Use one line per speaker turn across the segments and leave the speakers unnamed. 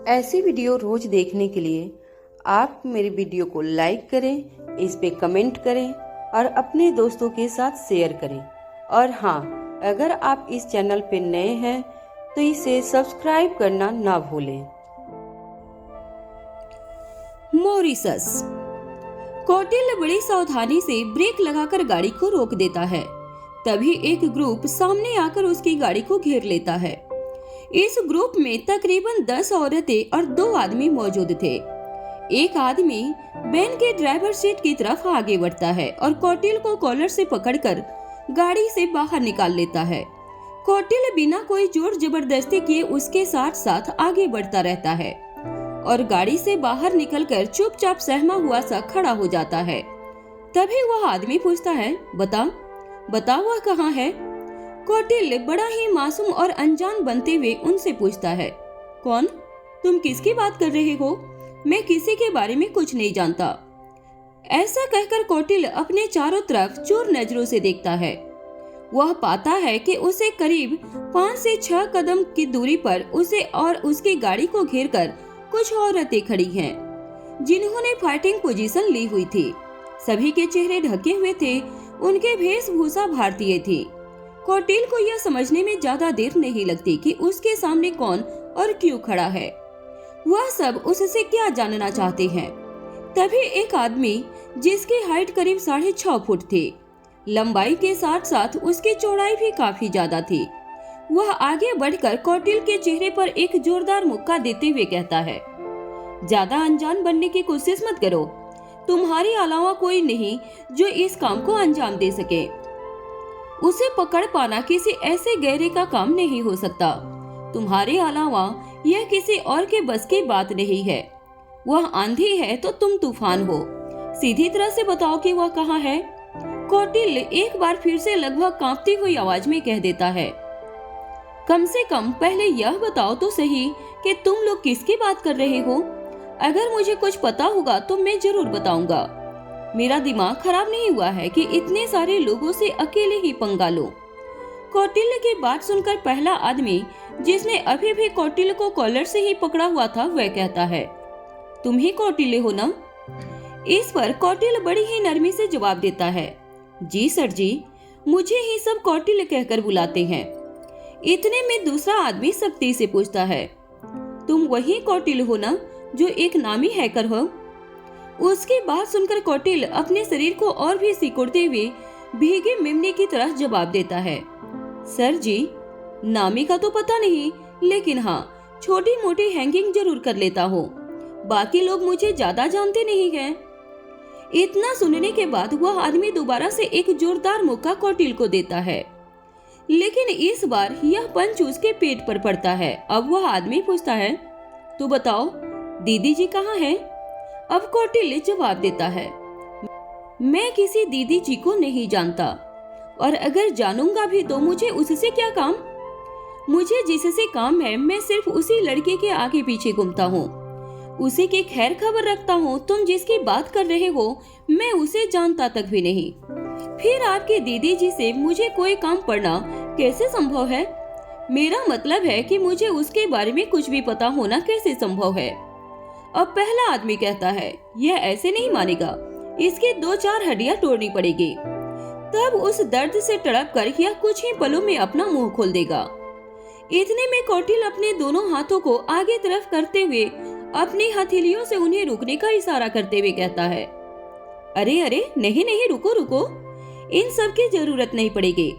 ऐसी वीडियो रोज देखने के लिए आप मेरी वीडियो को लाइक करें, इस पे कमेंट करें और अपने दोस्तों के साथ शेयर करें। और हाँ, अगर आप इस चैनल पे नए हैं तो इसे सब्सक्राइब करना ना भूलें।
मॉरिशस। कौटिल्य बड़ी सावधानी से ब्रेक लगाकर गाड़ी को रोक देता है। तभी एक ग्रुप सामने आकर उसकी गाड़ी को घेर लेता है। इस ग्रुप में तकरीबन 10 औरतें और 2 आदमी मौजूद थे। एक आदमी वैन के ड्राइवर सीट की तरफ आगे बढ़ता है और कौटिल्य को कॉलर से पकड़कर गाड़ी से बाहर निकाल लेता है। कौटिल्य बिना कोई जोर जबरदस्ती किए उसके साथ साथ आगे बढ़ता रहता है और गाड़ी से बाहर निकलकर चुपचाप सहमा हुआ सा खड़ा हो जाता है। तभी वह आदमी पूछता है, बता वह कहाँ है? कौटिल्य बड़ा ही मासूम और अनजान बनते हुए उनसे पूछता है, कौन? तुम किसकी बात कर रहे हो? मैं किसी के बारे में कुछ नहीं जानता। ऐसा कहकर कौटिल्य अपने चारों तरफ चोर नजरों से देखता है। वह पाता है कि उसे करीब 5 से 6 कदम की दूरी पर उसे और उसकी गाड़ी को घेरकर कुछ औरतें खड़ी हैं, जिन्होंने फाइटिंग पोजीशन ली हुई थी। सभी के चेहरे ढके हुए थे, उनके वेशभूषा भारतीय थी। कौटिल्य को यह समझने में ज्यादा देर नहीं लगती कि उसके सामने कौन और क्यों खड़ा है। वह सब उससे क्या जानना चाहते हैं। तभी एक आदमी जिसकी हाइट करीब 6.5 फुट थी, लंबाई के साथ साथ उसकी चौड़ाई भी काफी ज्यादा थी, वह आगे बढ़कर कौटिल्य के चेहरे पर एक जोरदार मुक्का देते हुए कहता है, ज्यादा अनजान बनने की कोशिश मत करो। तुम्हारे अलावा कोई नहीं जो इस काम को अंजाम दे सके। उसे पकड़ पाना किसी ऐसे गहरे का काम नहीं हो सकता। तुम्हारे अलावा यह किसी और के बस की बात नहीं है। वह आंधी है तो तुम तूफान हो। सीधी तरह से बताओ कि वह कहाँ है? कौटिल्य एक बार फिर से लगभग कांपती हुई आवाज में कह देता है, कम से कम पहले यह बताओ तो सही कि तुम लोग किसकी बात कर रहे हो। अगर मुझे कुछ पता होगा तो मैं जरूर बताऊंगा। मेरा दिमाग खराब नहीं हुआ है कि इतने सारे लोगों से अकेले ही पंगा लो। कौटिल्य की बात सुनकर पहला आदमी, जिसने अभी भी कौटिल्य को कॉलर से ही पकड़ा हुआ था, वह कहता है, तुम ही कौटिल्य हो ना? इस पर कौटिल्य बड़ी ही नरमी से जवाब देता है, जी सर जी, मुझे ही सब कौटिल्य कहकर बुलाते हैं। इतने में दूसरा आदमी सख्ती से पूछता है, तुम वही कौटिल्य हो ना जो एक नामी हैकर हो? उसकी बात सुनकर कौटिल्य अपने शरीर को और भी सिकुड़ते हुए भीगे मेमने की तरह जवाब देता है, सर जी, नामी का तो पता नहीं, लेकिन हाँ, छोटी मोटी हैंगिंग जरूर कर लेता हूँ। बाकी लोग मुझे ज्यादा जानते नहीं हैं। इतना सुनने के बाद वह आदमी दोबारा से एक जोरदार मुक्का कौटिल्य को देता है, लेकिन इस बार यह पंच उसके पेट पर पड़ता है। अब वह आदमी पूछता है, तो बताओ दीदी जी कहाँ हैं? अब कौटिल्य जवाब देता है, मैं किसी दीदी जी को नहीं जानता, और अगर जानूंगा भी तो मुझे उससे क्या काम? मुझे जिससे काम है मैं सिर्फ उसी लड़के के आगे पीछे घूमता हूँ, उसी की खैर खबर रखता हूँ। तुम जिसकी बात कर रहे हो मैं उसे जानता तक भी नहीं। फिर आपकी दीदी जी से मुझे कोई काम पड़ना कैसे संभव है? मेरा मतलब है कि मुझे उसके बारे में कुछ भी पता होना कैसे संभव है? अब पहला आदमी कहता है, यह ऐसे नहीं मानेगा, इसकी 2-4 हड्डियां तोड़नी पड़ेगी। तब उस दर्द से तड़प कर यह कुछ ही पलों में अपना मुंह खोल देगा। इतने में कौटिल्य अपने दोनों हाथों को आगे तरफ करते हुए अपनी हथेलियों से उन्हें रुकने का इशारा करते हुए कहता है, अरे अरे नहीं नहीं, रुको रुको, इन सब की जरूरत नहीं पड़ेगी।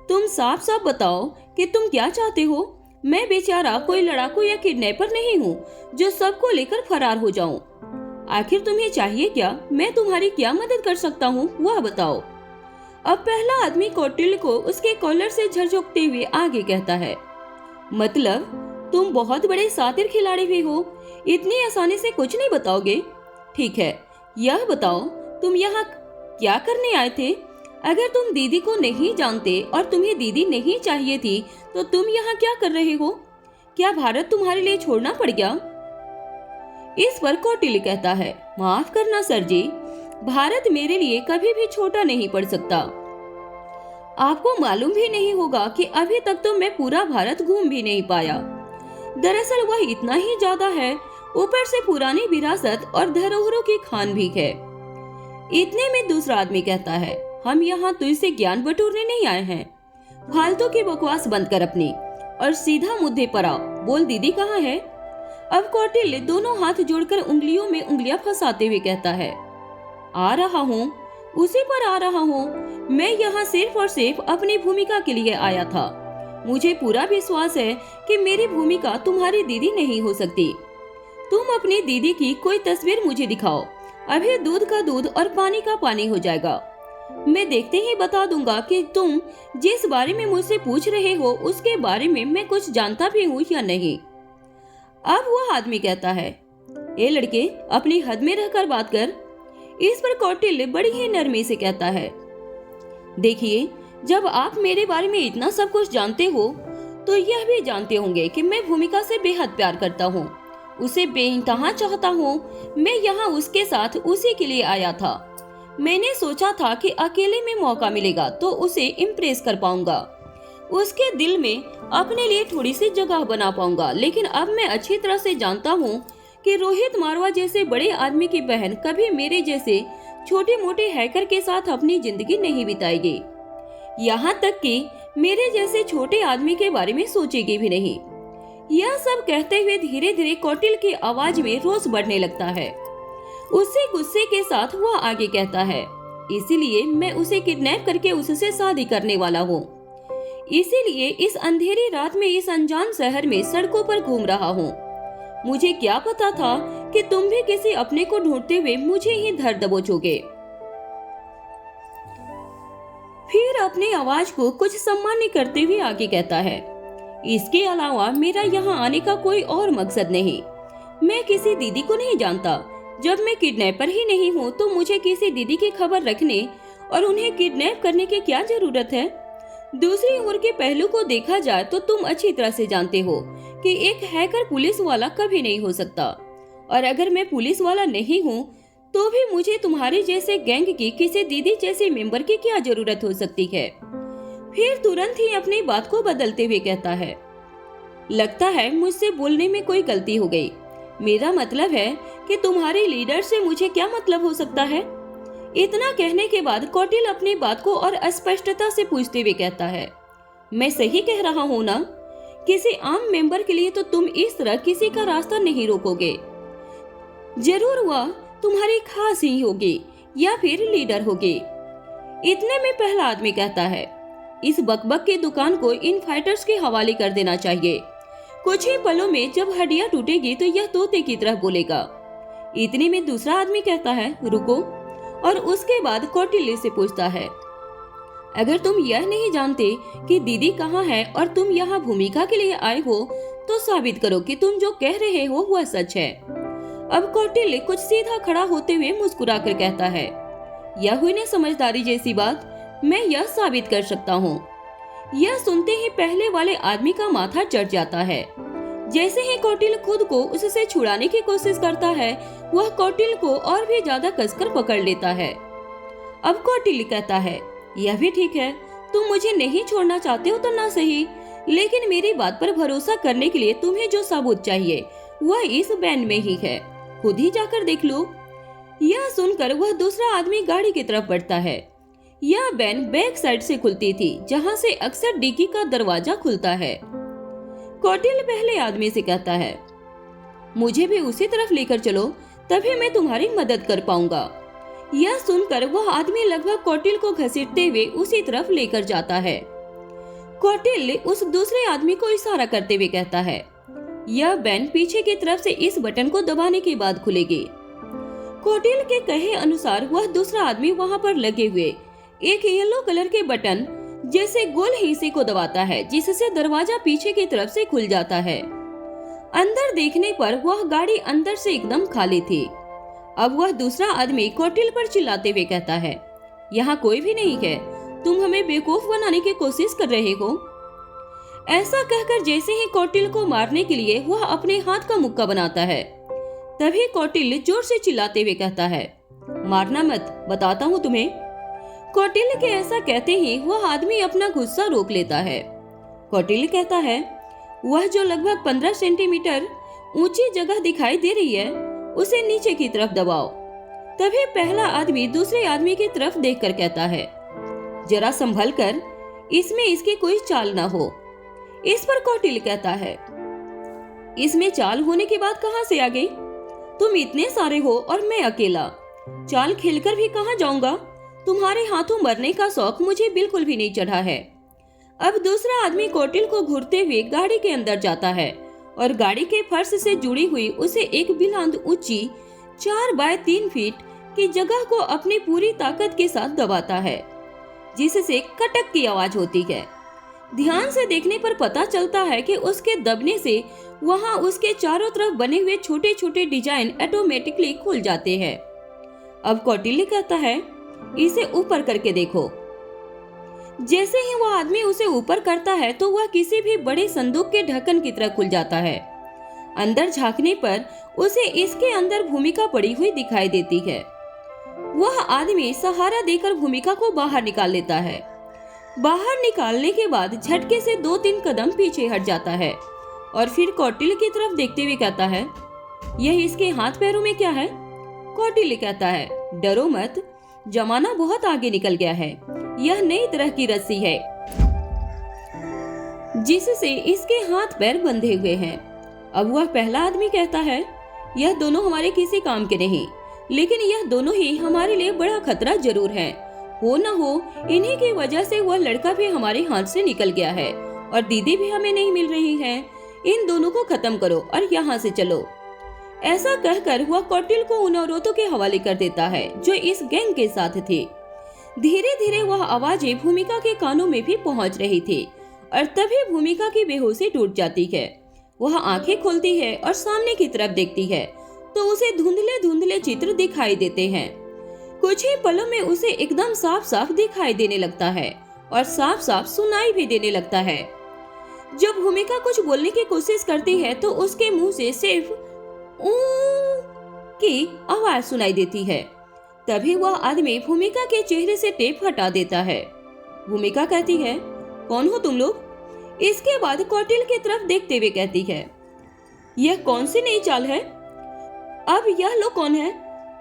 तुम साफ साफ बताओ कि तुम क्या चाहते हो। मैं बेचारा कोई लड़ाकू या किडनैपर नहीं हूँ जो सबको लेकर फरार हो जाऊं। आखिर तुम्हें चाहिए क्या? मैं तुम्हारी क्या मदद कर सकता हूँ, वह बताओ। अब पहला आदमी कौटिल्य को उसके कॉलर से झकझोरते हुए आगे कहता है, मतलब तुम बहुत बड़े शातिर खिलाड़ी भी हो, इतनी आसानी से कुछ नहीं बताओगे? ठीक है, यह बताओ तुम यहाँ क्या करने आए थे? अगर तुम दीदी को नहीं जानते और तुम्हें दीदी नहीं चाहिए थी तो तुम यहाँ क्या कर रहे हो? क्या भारत तुम्हारे लिए छोड़ना पड़ गया? इस पर कौटिल्य कहता है, माफ करना सर जी, भारत मेरे लिए कभी भी छोटा नहीं पड़ सकता। आपको मालूम भी नहीं होगा कि अभी तक तो मैं पूरा भारत घूम भी नहीं पाया। दरअसल वह इतना ही ज्यादा है, ऊपर से पुरानी विरासत और धरोहरों की खान भी है। इतने में दूसरा आदमी कहता है, हम यहाँ तुझसे ज्ञान बटोरने नहीं आए हैं, फालतू की बकवास बंद कर अपनी और सीधा मुद्दे पर आओ। बोल दीदी कहाँ है? अब कौटिल्य दोनों हाथ जोड़कर उंगलियों में उंगलियां फंसाते हुए कहता है, आ रहा हूँ, उसी पर आ रहा हूँ। मैं यहाँ सिर्फ और सिर्फ अपनी भूमिका के लिए आया था। मुझे पूरा विश्वास है कि मेरी भूमिका तुम्हारी दीदी नहीं हो सकती। तुम अपनी दीदी की कोई तस्वीर मुझे दिखाओ, अभी दूध का दूध और पानी का पानी हो जाएगा। मैं देखते ही बता दूंगा कि तुम जिस बारे में मुझसे पूछ रहे हो उसके बारे में मैं कुछ जानता भी हूँ या नहीं। अब वह आदमी कहता है, ए लड़के, अपनी हद में रहकर बात कर। इस पर कौटिल्य बड़ी ही नरमी से कहता है, देखिए, जब आप मेरे बारे में इतना सब कुछ जानते हो तो यह भी जानते होंगे कि मैं भूमिका से बेहद प्यार करता हूँ, उसे बेइंतहा चाहता हूँ। मैं यहाँ उसके साथ उसी के लिए आया था। मैंने सोचा था कि अकेले में मौका मिलेगा तो उसे इम्प्रेस कर पाऊंगा, उसके दिल में अपने लिए थोड़ी सी जगह बना पाऊंगा। लेकिन अब मैं अच्छी तरह से जानता हूँ कि रोहित मारवा जैसे बड़े आदमी की बहन कभी मेरे जैसे छोटे मोटे हैकर के साथ अपनी जिंदगी नहीं बिताएगी, यहाँ तक कि मेरे जैसे छोटे आदमी के बारे में सोचेगी भी नहीं। यह सब कहते हुए धीरे धीरे कौटिल्य की आवाज में रोष बढ़ने लगता है। उससे गुस्से के साथ वह आगे कहता है, इसीलिए मैं उसे किडनैप करके उससे शादी करने वाला हूँ। इसीलिए इस अंधेरी रात में इस अनजान शहर में सड़कों पर घूम रहा हूँ। मुझे क्या पता था कि तुम भी किसी अपने को ढूंढते हुए मुझे ही धर दबोचोगे। फिर अपनी आवाज को कुछ सामान्य करते हुए आगे कहता है, इसके अलावा मेरा यहाँ आने का कोई और मकसद नहीं। मैं किसी दीदी को नहीं जानता। जब मैं किडनैपर ही नहीं हूँ तो मुझे किसी दीदी की खबर रखने और उन्हें किडनैप करने की क्या जरूरत है? दूसरी ओर के पहलू को देखा जाए तो तुम अच्छी तरह से जानते हो कि एक हैकर पुलिस वाला कभी नहीं हो सकता, और अगर मैं पुलिस वाला नहीं हूँ तो भी मुझे तुम्हारे जैसे गैंग की किसी दीदी जैसे मेंबर की क्या जरूरत हो सकती है? फिर तुरंत ही अपनी बात को बदलते हुए कहता है, लगता है मुझसे बोलने में कोई गलती हो गई। मेरा मतलब है कि तुम्हारे लीडर से मुझे क्या मतलब हो सकता है? इतना कहने के बाद कौटिल्य अपनी बात को और स्पष्टता से पूछते हुए कहता है, मैं सही कह रहा हूँ ना? किसी आम मेंबर के लिए तो तुम इस तरह किसी का रास्ता नहीं रोकोगे। जरूर वह तुम्हारी खास ही होगी या फिर लीडर होगी। इतने में पहला आदमी कहता है, इस बकबक की दुकान को इन फाइटर्स के हवाले कर देना चाहिए। कुछ ही पलों में जब हड्डियां टूटेगी तो यह तोते की तरह बोलेगा। इतने में दूसरा आदमी कहता है, रुको, और उसके बाद कौटिल्य से पूछता है, अगर तुम यह नहीं जानते कि दीदी कहाँ है और तुम यहाँ भूमिका के लिए आए हो तो साबित करो कि तुम जो कह रहे हो वह सच है। अब कौटिल्य कुछ सीधा खड़ा होते हुए मुस्कुरा कर कहता है, यह हुई न समझदारी जैसी बात, मैं यह साबित कर सकता हूँ। यह सुनते ही पहले वाले आदमी का माथा चढ़ जाता है। जैसे ही कौटिल्य खुद को उससे छुड़ाने की कोशिश करता है, वह कौटिल्य को और भी ज्यादा कसकर पकड़ लेता है। अब कौटिल्य कहता है, यह भी ठीक है, तुम मुझे नहीं छोड़ना चाहते हो तो ना सही, लेकिन मेरी बात पर भरोसा करने के लिए तुम्हें जो सबूत चाहिए वह इस बैन में ही है, खुद ही जाकर देख लो। यह सुनकर वह दूसरा आदमी गाड़ी की तरफ बढ़ता है। यह बैन बैक साइड से खुलती थी, जहां से अक्सर डिक्की का दरवाजा खुलता है। कौटिल्य पहले आदमी से कहता है, मुझे भी उसी तरफ लेकर चलो, तभी मैं तुम्हारी मदद कर पाऊंगा। यह सुनकर वह आदमी लगभग कौटिल्य को घसीटते हुए उसी तरफ लेकर जाता है। कौटिल्य उस दूसरे आदमी को इशारा करते हुए कहता है, यह बैन पीछे की तरफ से इस बटन को दबाने के बाद खुलेगी। कौटिल्य के कहे अनुसार वह दूसरा आदमी वहां पर लगे हुए एक येलो कलर के बटन जैसे गोल हिस्से को दबाता है, जिससे दरवाजा पीछे की तरफ से खुल जाता है। अंदर देखने पर वह गाड़ी अंदर से एकदम खाली थी। अब वह दूसरा आदमी कौटिल्य पर चिल्लाते हुए कहता है, यहाँ कोई भी नहीं है, तुम हमें बेवकूफ बनाने की कोशिश कर रहे हो। ऐसा कहकर जैसे ही कौटिल्य को मारने के लिए वह अपने हाथ का मुक्का बनाता है, तभी कौटिल्य जोर से चिल्लाते हुए कहता है, मारना मत, बताता हूँ तुम्हें। कौटिल्य के ऐसा कहते ही वह आदमी अपना गुस्सा रोक लेता है। कौटिल्य कहता है, वह जो लगभग 15 सेंटीमीटर ऊंची जगह दिखाई दे रही है उसे नीचे की तरफ दबाओ। तभी पहला आदमी दूसरे आदमी की तरफ देखकर कहता है, जरा संभल कर, इसमें इसकी कोई चाल ना हो। इस पर कौटिल्य कहता है, इसमें चाल होने की बात कहां से आ गई? तुम इतने सारे हो और मैं अकेला, चाल खेलकर भी कहां जाऊंगा? तुम्हारे हाथों मरने का शौक मुझे बिल्कुल भी नहीं चढ़ा है। अब दूसरा आदमी कौटिल्य को घूरते हुए गाड़ी के अंदर जाता है और गाड़ी के फर्श से जुड़ी हुई उसे एक बिलांद ऊंची 4 बाय 3 फीट की जगह को अपनी पूरी ताकत के साथ दबाता है, जिससे कटक की आवाज होती है। ध्यान से देखने पर पता चलता है कि उसके दबने से वहां उसके चारों तरफ बने हुए छोटे छोटे डिजाइन ऑटोमेटिकली खुल जाते हैं। अब कौटिल्य कहता है, इसे ऊपर करके देखो। जैसे ही वह आदमी उसे ऊपर करता है तो वह किसी भी बड़े संदूक के ढक्कन की तरह खुल जाता है। अंदर झांकने पर उसे इसके अंदर भूमिका पड़ी हुई दिखाई देती है। वह आदमी सहारा देकर भूमिका को बाहर निकाल लेता है। बाहर निकालने के बाद झटके से 2-3 कदम पीछे हट जाता है और फिर कौटिल्य की तरफ देखते हुए कहता है, यह इसके हाथ पैरों में क्या है? कौटिल्य कहता है, डरो मत, जमाना बहुत आगे निकल गया है। यह नई तरह की रस्सी है जिससे इसके हाथ पैर बंधे हुए हैं। अब वह पहला आदमी कहता है, यह दोनों हमारे किसी काम के नहीं, लेकिन यह दोनों ही हमारे लिए बड़ा खतरा जरूर है। हो न हो इन्हीं की वजह से वह लड़का भी हमारे हाथ से निकल गया है और दीदी भी हमें नहीं मिल रही है। इन दोनों को खत्म करो और यहाँ से चलो। ऐसा कहकर वह कौटिल्य को उन औरतों के हवाले कर देता है जो इस गैंग के साथ थे। धीरे धीरे वह आवाजें भूमिका के कानों में भी पहुंच रही थी और तभी भूमिका की बेहोशी टूट जाती है। वह आंखें खोलती है और सामने की तरफ देखती है तो उसे धुंधले धुंधले चित्र दिखाई देते हैं। कुछ ही पलों में उसे एकदम साफ साफ दिखाई देने लगता है और साफ साफ सुनाई भी देने लगता है। जब भूमिका कुछ बोलने की कोशिश करती है तो उसके मुंह से सिर्फ ऊ की आवाज सुनाई देती है। तभी वह आदमी भूमिका के चेहरे से टेप हटा देता है। भूमिका कहती है, कौन हो तुम लोग? इसके बाद कौटिल्य की तरफ देखते हुए कहती है, यह कौन सी नई चाल है? अब यह लोग कौन है?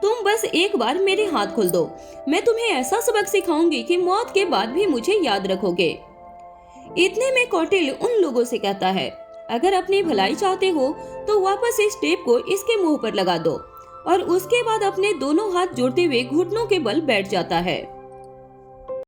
तुम बस एक बार मेरे हाथ खोल दो, मैं तुम्हें ऐसा सबक सिखाऊंगी कि मौत के बाद भी मुझे याद रखोगे। इतने में कौटिल्य उन लोगों से कहता है, अगर अपनी भलाई चाहते हो तो वापस इस टेप को इसके मुंह पर लगा दो, और उसके बाद अपने दोनों हाथ जोड़ते हुए घुटनों के बल बैठ जाता है।